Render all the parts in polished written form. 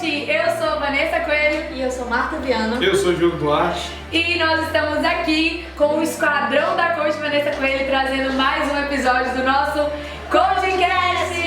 noite! Eu sou Vanessa Coelho. E eu sou Marta Viana. Eu sou Diogo Duarte. E nós estamos aqui com o esquadrão da Coach Vanessa Coelho, trazendo mais um episódio do nosso CoachCast!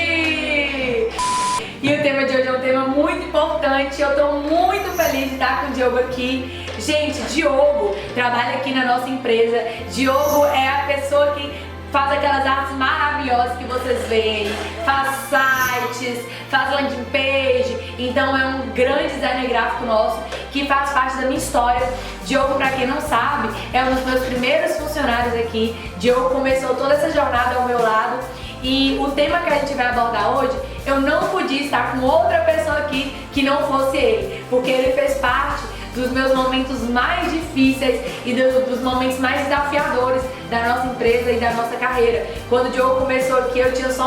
E o tema de hoje é um tema muito importante. Eu tô muito feliz de estar com o Diogo aqui. Gente, Diogo trabalha aqui na nossa empresa. Diogo é a pessoa que faz aquelas artes maravilhosas que vocês veem, faz sites, faz landing page, então é um grande designer gráfico nosso que faz parte da minha história. Diogo, pra quem não sabe, é um dos meus primeiros funcionários aqui. Diogo começou toda essa jornada ao meu lado e o tema que a gente vai abordar hoje, eu não podia estar com outra pessoa aqui que não fosse ele, porque ele fez parte dos meus momentos mais difíceis e dos momentos mais desafiadores da nossa empresa e da nossa carreira. Quando o Diogo começou aqui, eu tinha só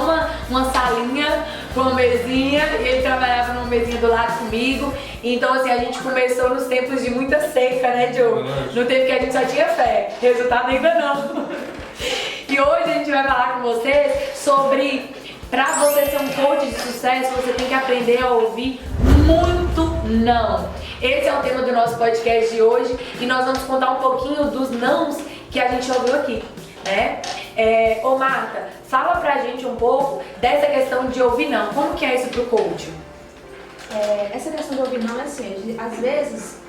uma salinha com uma mesinha e ele trabalhava numa mesinha do lado comigo. Então assim, a gente começou nos tempos de muita seca, né, Diogo? No tempo que a gente só tinha fé, resultado ainda não. E hoje a gente vai falar com vocês sobre, pra você ser um coach de sucesso, você tem que aprender a ouvir muito não. Esse é o tema do nosso podcast de hoje e nós vamos contar um pouquinho dos nãos que a gente ouviu aqui, né? Ô Marta, fala pra gente um pouco dessa questão de ouvir não. Como que é isso pro coach? Essa questão de ouvir não é assim, às vezes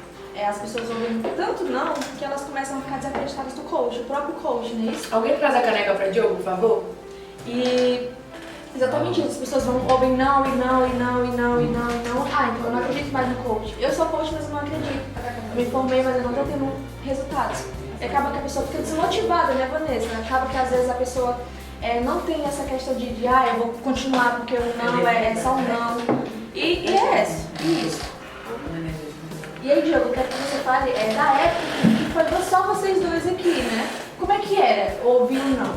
as pessoas ouvem tanto não que elas começam a ficar desacreditadas do coach, o próprio coach, não é isso? Alguém traz a caneca pra Diogo, por favor? E exatamente isso, as pessoas ouvem não, e não, e não, e não, e não, e não. Ah, então eu não acredito mais no coach. Eu sou coach, mas eu não acredito. Eu me formei, mas eu não tô tendo resultados. E acaba que a pessoa fica desmotivada, né, Vanessa? Acaba que às vezes a pessoa não tem essa questão de eu vou continuar porque o não é só um não. E é isso. E aí, Diogo, eu quero que você fale da época que foi só vocês dois aqui, né? Como é que era ouvir um não?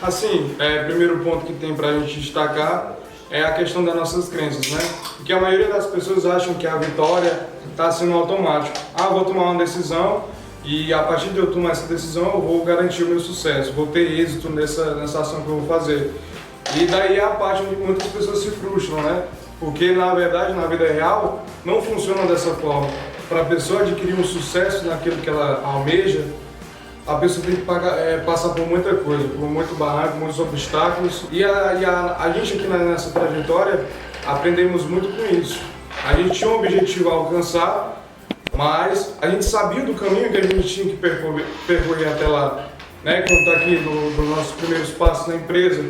Assim, primeiro ponto que tem pra gente destacar é a questão das nossas crenças, né? Porque a maioria das pessoas acham que a vitória está sendo automático. Ah, vou tomar uma decisão e a partir de eu tomar essa decisão eu vou garantir o meu sucesso, vou ter êxito nessa ação que eu vou fazer. E daí é a parte onde muitas pessoas se frustram, né? Porque na verdade, na vida real, não funciona dessa forma. Para a pessoa adquirir um sucesso naquilo que ela almeja, a pessoa tem que passar por muita coisa, por muito barranco, muitos obstáculos. E a gente aqui nessa trajetória aprendemos muito com isso. A gente tinha um objetivo a alcançar, mas a gente sabia do caminho que a gente tinha que percorrer até lá. Né? Quando está aqui nos nossos primeiros passos na empresa,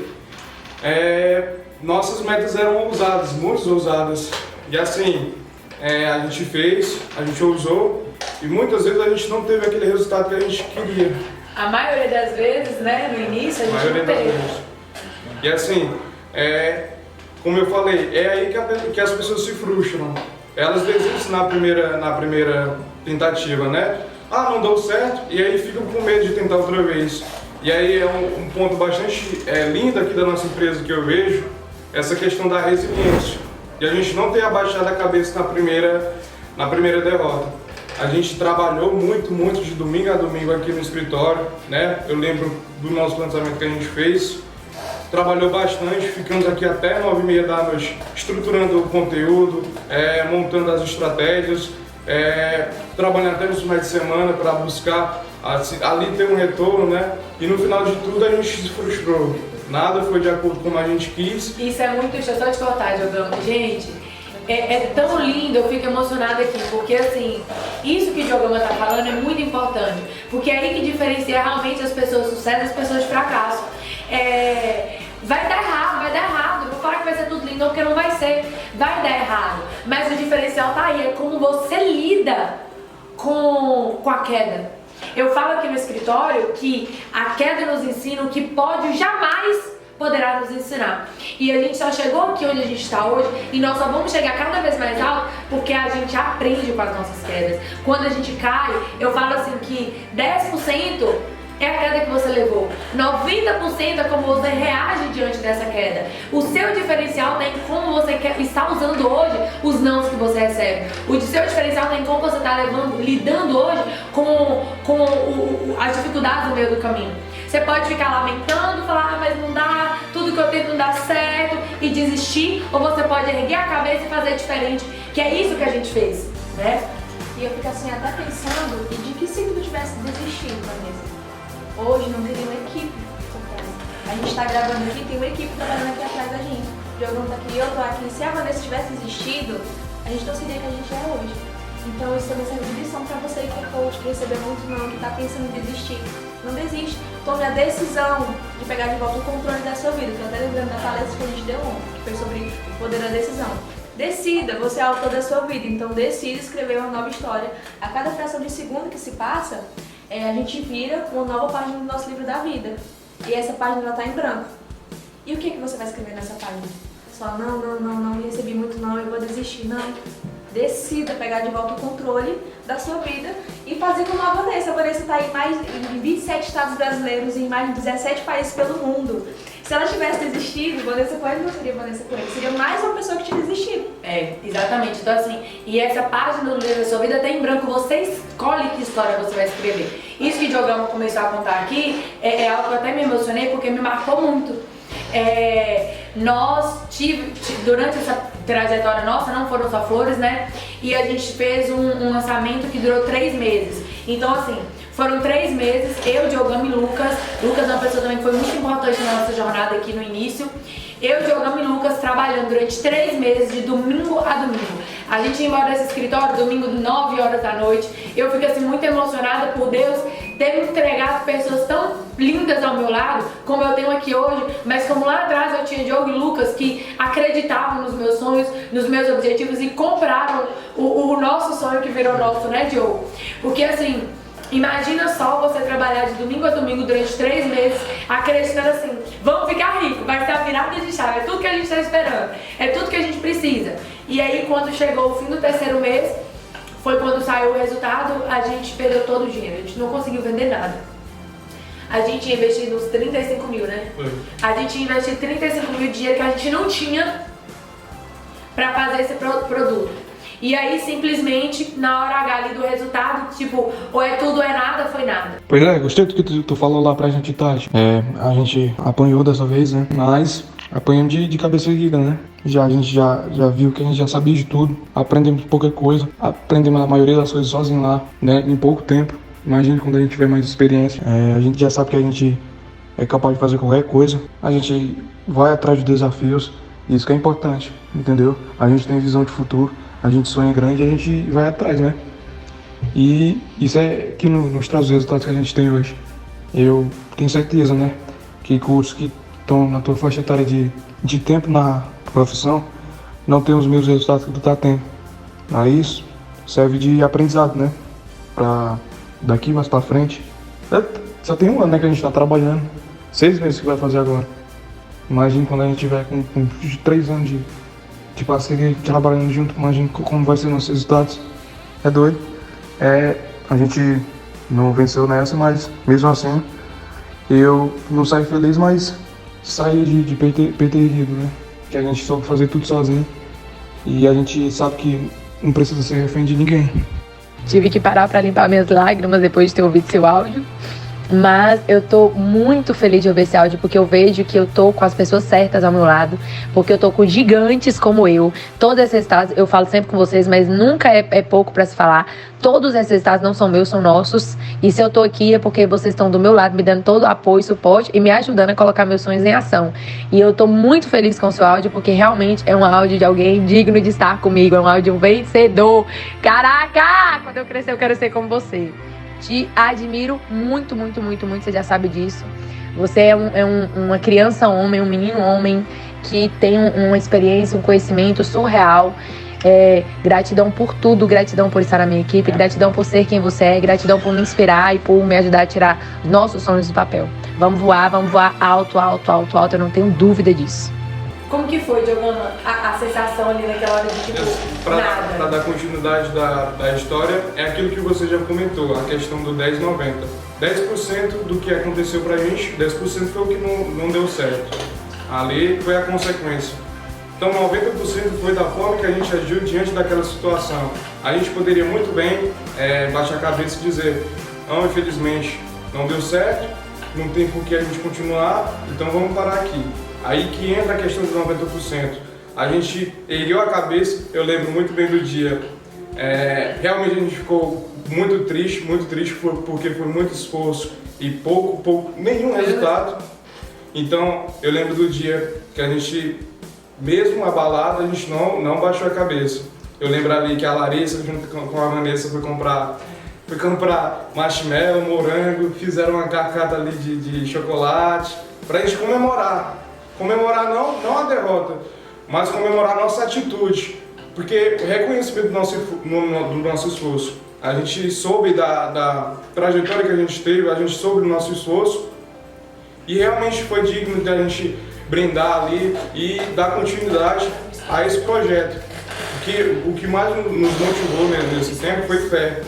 nossas metas eram ousadas, muito ousadas. E assim, a gente fez, a gente ousou. E muitas vezes a gente não teve aquele resultado que a gente queria. A maioria das vezes, né, no início, a gente não teve. E assim, como eu falei, é aí que as pessoas se frustram. Elas desistem na primeira tentativa, né? Ah, não deu certo, e aí ficam com medo de tentar outra vez. E aí é um ponto bastante lindo aqui da nossa empresa que eu vejo, essa questão da resiliência. E a gente não ter abaixado a cabeça na primeira derrota. A gente trabalhou muito de domingo a domingo aqui no escritório, né? Eu lembro do nosso lançamento que a gente fez. Trabalhou bastante, ficamos aqui até 9h30 da noite estruturando o conteúdo, montando as estratégias, trabalhando até nos finais de semana para buscar ali ter um retorno, né? E no final de tudo a gente se frustrou. Nada foi de acordo com como a gente quis. Isso é muito, deixa eu só te cortar, Diogão. Gente, é tão lindo, eu fico emocionada aqui, porque assim, isso que o Diogama tá falando é muito importante, porque é aí que diferencia realmente as pessoas de sucesso das pessoas de fracasso. Vai dar errado, eu vou falar que vai ser tudo lindo, porque não vai ser, vai dar errado, mas o diferencial tá aí, é como você lida com a queda. Eu falo aqui no escritório que a queda nos ensina o que pode jamais poderá nos ensinar. E a gente só chegou aqui onde a gente está hoje e nós só vamos chegar cada vez mais alto porque a gente aprende com as nossas quedas. Quando a gente cai, eu falo assim que 10% é a queda que você levou, 90% é como você reage diante dessa queda. O seu diferencial tem como você está usando hoje os nãos que você recebe. O seu diferencial tem como você está lidando hoje com as dificuldades no meio do caminho. Você pode ficar lamentando, falar, mas não dá, tudo tudo que eu tento não dá certo e desistir, ou você pode erguer a cabeça e fazer diferente, que é isso que a gente fez, né? E eu fico assim até pensando, e de que se tu tivesse desistido, Vanessa? Hoje não teria uma equipe por trás. A gente tá gravando aqui, tem uma equipe trabalhando aqui atrás da gente. O Diogão tá aqui, eu tô aqui. Se a Vanessa tivesse desistido, a gente não seria o que a gente é hoje. Então isso também serve de lição pra você que é coach, que recebeu muito não, que tá pensando em desistir. Não desiste. Tome a decisão de pegar de volta o controle da sua vida. Que eu até lembrando da palestra que a gente deu ontem, que foi sobre o poder da decisão. Decida, você é o autor da sua vida, então decida escrever uma nova história. A cada fração de segundo que se passa, a gente vira uma nova página do nosso livro da vida. E essa página ela tá em branco. E o que você vai escrever nessa página? Só não, recebi muito não, eu vou desistir. Não. Decida pegar de volta o controle da sua vida e fazer como a Vanessa. A Vanessa está em 27 estados brasileiros e em mais de 17 países pelo mundo. Se ela tivesse desistido, Vanessa Coelho não seria Vanessa Coelho. Seria mais uma pessoa que tinha desistido. É, exatamente. Então assim, e essa página do livro da sua vida tem em branco. Você escolhe que história você vai escrever. Isso que o Diogão começou a contar aqui é algo que eu até me emocionei porque me marcou muito. Durante essa trajetória nossa, não foram só flores, né? E a gente fez um lançamento que durou 3 meses. Então assim, foram 3 meses, eu, Diogão e Lucas. Lucas é uma pessoa também que foi muito importante na nossa jornada aqui no início. Eu, Diogão e Lucas trabalhando durante 3 meses, de domingo a domingo. A gente ia embora desse escritório domingo, 9 horas da noite. Eu fico assim muito emocionada por Deus ter me entregado pessoas tão lindas ao meu lado, como eu tenho aqui hoje, mas como lá atrás eu tinha Diogo e Lucas que acreditavam nos meus sonhos, nos meus objetivos e compraram o nosso sonho que virou nosso, né, Diogo? Porque assim, imagina só você trabalhar de domingo a domingo durante 3 meses, acreditando assim, vamos ficar ricos, vai ser a virada de chave, é tudo que a gente está esperando, é tudo que a gente precisa. E aí quando chegou o fim do 3º mês, foi quando saiu o resultado, a gente perdeu todo o dinheiro, a gente não conseguiu vender nada. A gente ia investir uns 35 mil, né? A gente ia investir 35 mil de dinheiro que a gente não tinha pra fazer esse produto. E aí, simplesmente, na hora H ali do resultado, tipo, ou é tudo ou é nada, foi nada. Pois é, gostei do que tu falou lá pra gente, Tati. A gente apanhou dessa vez, né? Mas apanhamos de cabeça erguida, né? A gente já viu que a gente já sabia de tudo. Aprendemos pouca coisa. Aprendemos a maioria das coisas sozinho lá, né? Em pouco tempo. Imagina quando a gente tiver mais experiência. A gente já sabe que a gente é capaz de fazer qualquer coisa. A gente vai atrás de desafios. Isso que é importante, entendeu? A gente tem visão de futuro. A gente sonha grande e a gente vai atrás, né? E isso é que nos traz os resultados que a gente tem hoje. Eu tenho certeza, né? Que cursos que estão na tua faixa etária de tempo na profissão não tem os mesmos resultados que tu tá tendo. Aí isso serve de aprendizado, né? Pra daqui mais pra frente. Só tem 1 ano, né, que a gente tá trabalhando. 6 meses que vai fazer agora. Imagina quando a gente tiver com 3 anos de parceria trabalhando junto, imagina como vai ser nossos resultados. É doido. A gente não venceu nessa, mas mesmo assim eu não saí feliz, mas saí de peito erguido, né? Que a gente soube fazer tudo sozinho e a gente sabe que não precisa ser refém de ninguém. Tive que parar para limpar minhas lágrimas depois de ter ouvido seu áudio. Mas eu tô muito feliz de ouvir esse áudio, porque eu vejo que eu tô com as pessoas certas ao meu lado, porque eu tô com gigantes como eu. Todos esses resultados, eu falo sempre com vocês, mas nunca é pouco pra se falar. Todos esses resultados não são meus, são nossos. E se eu tô aqui é porque vocês estão do meu lado, me dando todo o apoio, suporte e me ajudando a colocar meus sonhos em ação. E eu tô muito feliz com o seu áudio, porque realmente é um áudio de alguém digno de estar comigo, é um áudio de um vencedor. Caraca! Quando eu crescer, eu quero ser como você. Te admiro muito, muito, muito, muito, você já sabe disso. Você é uma criança homem, um menino homem que tem uma experiência, um conhecimento surreal. Gratidão por tudo, gratidão por estar na minha equipe, gratidão por ser quem você é, gratidão por me inspirar e por me ajudar a tirar nossos sonhos do papel. Vamos voar alto, alto, alto, alto, eu não tenho dúvida disso. Como que foi, Diogana, a sensação ali naquela hora de tipo, nada? Para dar continuidade da história, é aquilo que você já comentou, a questão do 10-90. 10% do que aconteceu pra gente, 10% foi o que não deu certo. Ali foi a consequência. Então 90% foi da forma que a gente agiu diante daquela situação. A gente poderia muito bem baixar a cabeça e dizer, não, infelizmente não deu certo, não tem por que a gente continuar, então vamos parar aqui. Aí que entra a questão dos 90%. A gente ergueu a cabeça, eu lembro muito bem do dia. Realmente a gente ficou muito triste porque foi muito esforço e nenhum resultado. Então eu lembro do dia que a gente, mesmo abalado, a gente não baixou a cabeça. Eu lembro ali que a Larissa, junto com a Vanessa, foi comprar marshmallow, morango, fizeram uma carcata ali de chocolate, pra gente comemorar. Comemorar não a derrota, mas comemorar a nossa atitude. Porque o reconhecimento do nosso esforço. A gente soube da trajetória que a gente teve, a gente soube do nosso esforço e realmente foi digno de a gente brindar ali e dar continuidade a esse projeto. Porque o que mais nos motivou nesse tempo foi fé.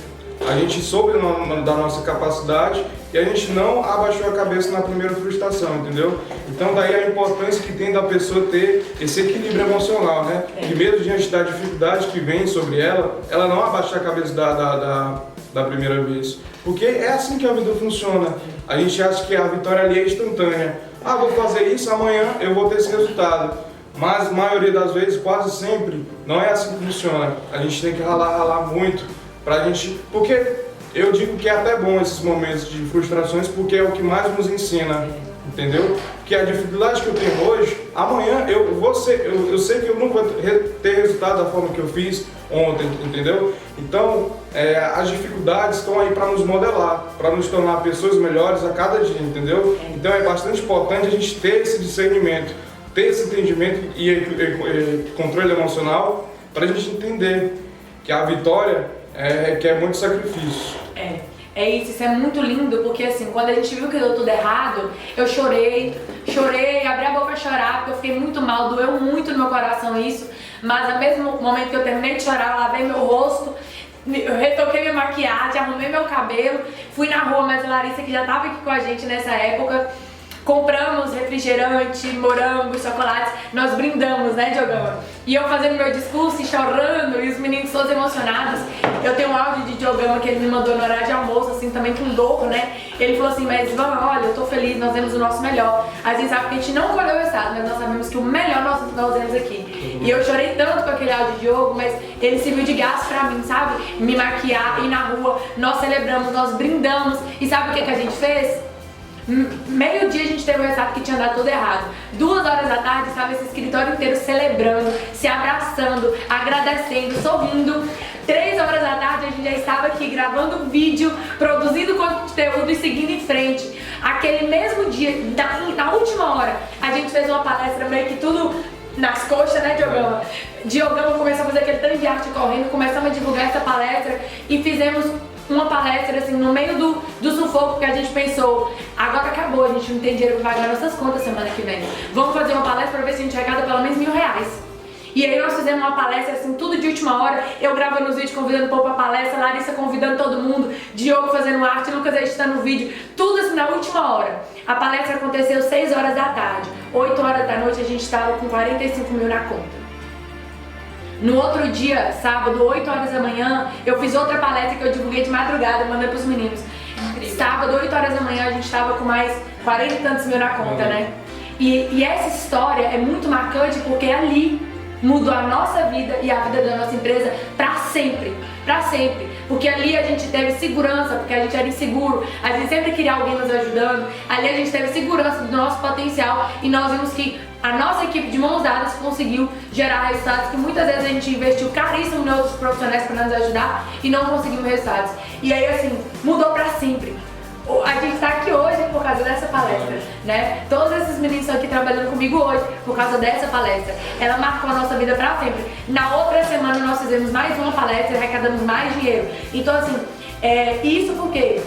A gente soube da nossa capacidade e a gente não abaixou a cabeça na primeira frustração, entendeu? Então daí a importância que tem da pessoa ter esse equilíbrio emocional, né? Que mesmo diante da dificuldade que vem sobre ela não abaixar a cabeça da primeira vez. Porque é assim que a vida funciona. A gente acha que a vitória ali é instantânea. Ah, vou fazer isso, amanhã eu vou ter esse resultado. Mas a maioria das vezes, quase sempre, não é assim que funciona. A gente tem que ralar muito pra gente... Porque eu digo que é até bom esses momentos de frustrações, porque é o que mais nos ensina, entendeu? Porque a dificuldade que eu tenho hoje, amanhã eu sei que eu não vou ter resultado da forma que eu fiz ontem, entendeu? Então, as dificuldades estão aí para nos modelar, para nos tornar pessoas melhores a cada dia, entendeu? Então é bastante importante a gente ter esse discernimento, ter esse entendimento e controle emocional para a gente entender que a vitória requer muito sacrifício. Isso é muito lindo, porque assim, quando a gente viu que deu tudo errado, eu chorei, abri a boca a chorar, porque eu fiquei muito mal, doeu muito no meu coração isso, mas ao mesmo momento que eu terminei de chorar, eu lavei meu rosto, eu retoquei minha maquiagem, arrumei meu cabelo, fui na rua, mas a Larissa, que já estava aqui com a gente nessa época, compramos refrigerante, morango, chocolates, nós brindamos, né, Diogão? E eu fazendo meu discurso e chorando, e os meninos todos emocionados. Eu tenho um áudio de Diogão que ele me mandou no horário de almoço, assim, também com dor, né? Ele falou assim, mas Ivan, olha, eu tô feliz, nós demos o nosso melhor. A gente sabe que a gente não colheu o estado, mas nós sabemos que o melhor nós demos aqui. E eu chorei tanto com aquele áudio de Diogo, mas ele serviu de gás pra mim, sabe? Me maquiar, ir na rua, nós celebramos, nós brindamos. E sabe o que a gente fez? Meio-dia a gente teve um resultado que tinha dado tudo errado. 2 horas da tarde estava esse escritório inteiro celebrando, se abraçando, agradecendo, sorrindo. 3 horas da tarde a gente já estava aqui gravando vídeo, produzindo conteúdo e seguindo em frente. Aquele mesmo dia, na última hora, a gente fez uma palestra meio que tudo nas coxas, né, Diogama? Diogama começou a fazer aquele tanto de arte correndo, começamos a divulgar essa palestra e fizemos uma palestra assim no meio do sufoco, que a gente pensou, agora acabou, a gente não tem dinheiro para pagar nossas contas semana que vem. Vamos fazer uma palestra para ver se a gente arrecada pelo menos R$1.000. E aí nós fizemos uma palestra assim, tudo de última hora, eu gravando os vídeos, convidando o povo pra palestra, Larissa convidando todo mundo, Diogo fazendo arte, Lucas editando o vídeo, tudo assim na última hora. A palestra aconteceu 6 horas da tarde, 8 horas da noite a gente estava com 45 mil na conta. No outro dia, sábado, 8 horas da manhã, eu fiz outra palestra que eu divulguei de madrugada, mandei pros meninos. Incrível. Sábado, 8 horas da manhã, a gente tava com mais 40 e tantos mil na conta, né? E essa história é muito marcante porque ali mudou a nossa vida e a vida da nossa empresa pra sempre. Pra sempre. Porque ali a gente teve segurança, porque a gente era inseguro, a gente sempre queria alguém nos ajudando. Ali a gente teve segurança do nosso potencial e nós vimos que a nossa equipe de mãos dadas conseguiu gerar resultados que muitas vezes a gente investiu caríssimo em outros profissionais para nos ajudar e não conseguimos resultados. E aí assim, mudou pra sempre. A gente tá aqui hoje por causa dessa palestra, né? Todos esses meninos estão aqui trabalhando comigo hoje por causa dessa palestra. Ela marcou a nossa vida pra sempre. Na outra semana nós fizemos mais uma palestra e arrecadamos mais dinheiro. Então assim, isso por quê?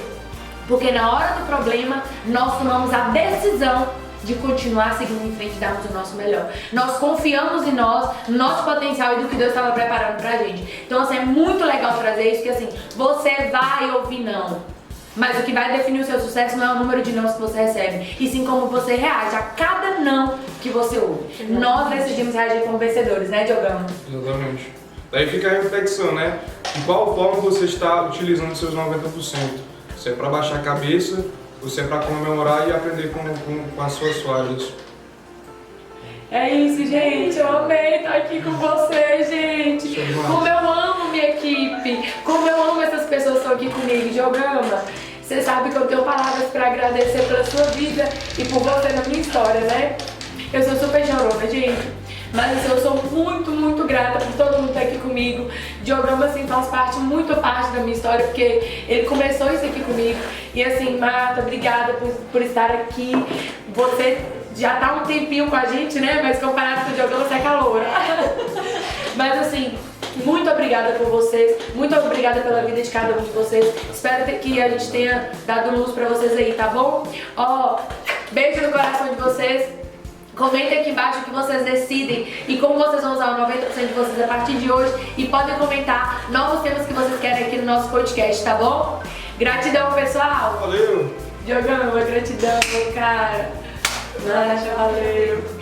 Porque na hora do problema nós tomamos a decisão de continuar seguindo em frente e darmos o nosso melhor. Nós confiamos em nós, no nosso potencial e do que Deus estava preparando pra gente. Então assim, é muito legal trazer isso, que assim, você vai ouvir não. Mas o que vai definir o seu sucesso não é o número de nãos que você recebe, e sim como você reage a cada não que você ouve. Nós decidimos reagir como vencedores, né, Diogão? Exatamente. Daí fica a reflexão, né? De qual forma você está utilizando seus 90%. Se é para baixar a cabeça, ou se é para comemorar e aprender com as suas falhas. É isso, gente. Eu amei estar aqui com vocês, gente. Como eu amo minha equipe. Como eu amo essas pessoas que estão aqui comigo. Diograma, você sabe que eu tenho palavras para agradecer pela sua vida e por você na minha história, né? Eu sou super chorona, gente. Mas assim, eu sou muito, muito grata por todo mundo que tá aqui comigo. Diograma, assim, faz muito parte da minha história, porque ele começou isso aqui comigo. E assim, Marta, obrigada por estar aqui. Você já tá um tempinho com a gente, né? Mas comparado com o Diograma, você é caloura. Mas assim, muito obrigada por vocês. Muito obrigada pela vida de cada um de vocês. Espero que a gente tenha dado luz pra vocês aí, tá bom? Ó, beijo no coração de vocês. Comentem aqui embaixo o que vocês decidem e como vocês vão usar o 90% de vocês a partir de hoje. E podem comentar novos temas que vocês querem aqui no nosso podcast, tá bom? Gratidão, pessoal! Valeu! Diogama, gratidão, cara! Nossa, valeu!